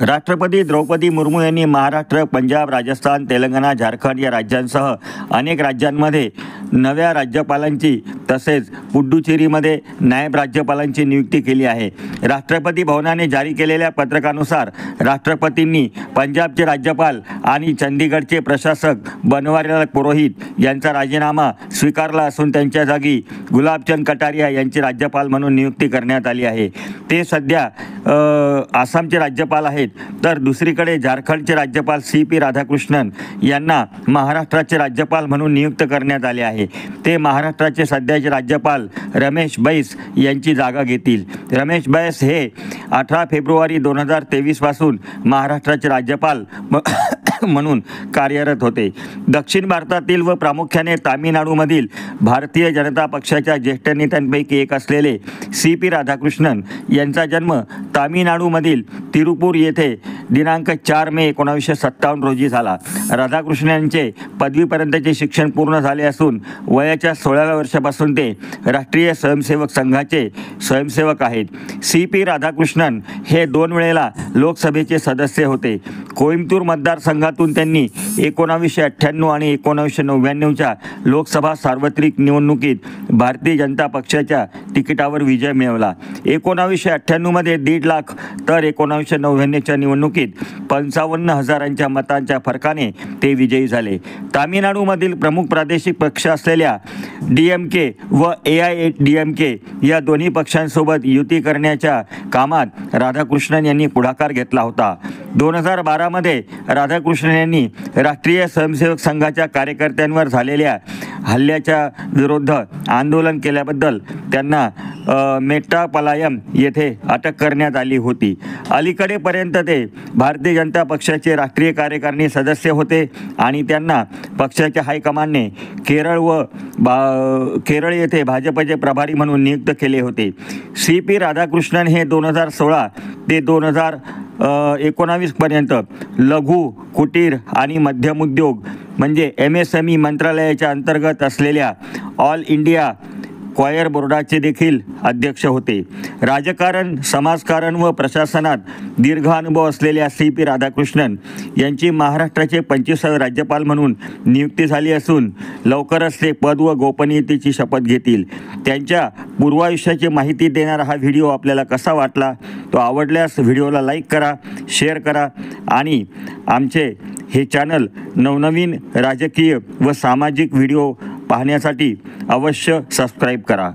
राष्ट्रपती द्रौपदी मुर्मू यांनी महाराष्ट्र, पंजाब, राजस्थान, तेलंगणा, झारखंड या राज्यांसह अनेक राज्यांमध्ये नव्या राज्यपालांची तसेच पुडुचेरीमध्ये नायब राज्यपालांची नियुक्ती केली आहे. राष्ट्रपती भवनाने जारी केलेल्या पत्रकानुसार राष्ट्रपतींनी पंजाबचे राज्यपाल आणि चंदीगडचे प्रशासक बनवारीलाल पुरोहित यांचा राजीनामा स्वीकारला असून त्यांच्या जागी गुलाबचंद कटारिया यांची राज्यपाल म्हणून नियुक्ती करण्यात आली आहे. ते सध्या आसामचे राज्यपाल आहेत. तर दुसरीकडे झारखंडचे राज्यपाल CP राधाकृष्णन यांना महाराष्ट्राचे राज्यपाल म्हणून नियुक्त करण्यात आले आहे. ते महाराष्ट्राचे सध्याचे राज्यपाल रमेश बैस यांची जागा घेतील. रमेश बैस हे 18 फेब्रुवारी 2023 पासून महाराष्ट्राचे राज्यपाल म्हणून कार्यरत होते. दक्षिण भारतातील व प्रामुख्याने तामिळनाडूमधील भारतीय जनता पक्षाच्या ज्येष्ठ नेत्यांपैकी एक असलेले CP राधाकृष्णन यांचा जन्म तामिळनाडूमधील तिरुपूर येथे दिनांक 4 मे 1957 रोजी झाला. राधाकृष्णन यांचे पदवीपर्यंतचे शिक्षण पूर्ण झाले असून वयाच्या 16व्या वर्षापासून ते राष्ट्रीय स्वयंसेवक संघाचे स्वयंसेवक आहेत. CP राधाकृष्णन हे 2 वेळेला लोकसभेचे सदस्य होते. कोइंबतूर मतदारसंघातून त्यांनी 1998 आणि 1999च्या लोकसभा सार्वत्रिक निवडणुकीत भारतीय जनता पक्षाच्या तिकिटावर विजय मिळवला. 1998 मध्ये 1.5 लाख तर 1999च्या निवडणुकीत 55,000 मतांच्या फरकाने ते विजयी झाले. तामिळनाडूमधील प्रमुख प्रादेशिक पक्ष असलेल्या DMK व AIADMK या दोन्ही पक्षांसोबत युती करण्याच्या कामात राधाकृष्णन यांनी पुढाकार घेतला होता. 2012 मध्ये राधाकृष्णन यांनी राष्ट्रीय स्वयंसेवक संघाच्या कार्यकर्त्यांवर झालेल्या हल्ल्याच्या विरुद्ध आंदोलन केल्याबद्दल त्यांना मेट्टापालायम येथे अटक करण्यात आली होती. अलीकडेपर्यंत ते भारतीय जनता पक्षाचे राष्ट्रीय कार्यकारिणी सदस्य होते आणि त्यांना पक्षाच्या हायकमांडने केरळ येथे भाजपचे प्रभारी म्हणून नियुक्त केले होते. CP राधाकृष्णन हे 2016 ते 2019 पर्यंत लघु, कुटीर आणि मध्यम उद्योग म्हणजे MSME मंत्रालयाच्या अंतर्गत असलेल्या ऑल इंडिया क्वायर बोर्डाचे देखील अध्यक्ष होते. राजकारण, समाजकारण व प्रशासनात दीर्घ अनुभव असलेल्या CP राधाकृष्णन यांची महाराष्ट्राचे 25वे राज्यपाल म्हणून नियुक्ती झाली असून लवकरच ते पद व गोपनीयतेची शपथ घेतील. त्यांच्या पूर्वायुष्याची माहिती देणारा हा व्हिडिओ आपल्याला कसा वाटला? तो आवडल्यास व्हिडिओला लाईक करा, शेअर करा आणि आमचे हे चॅनल नवनवीन राजकीय व सामाजिक व्हिडिओ पाहण्यासाठी अवश्य सबस्क्राईब करा.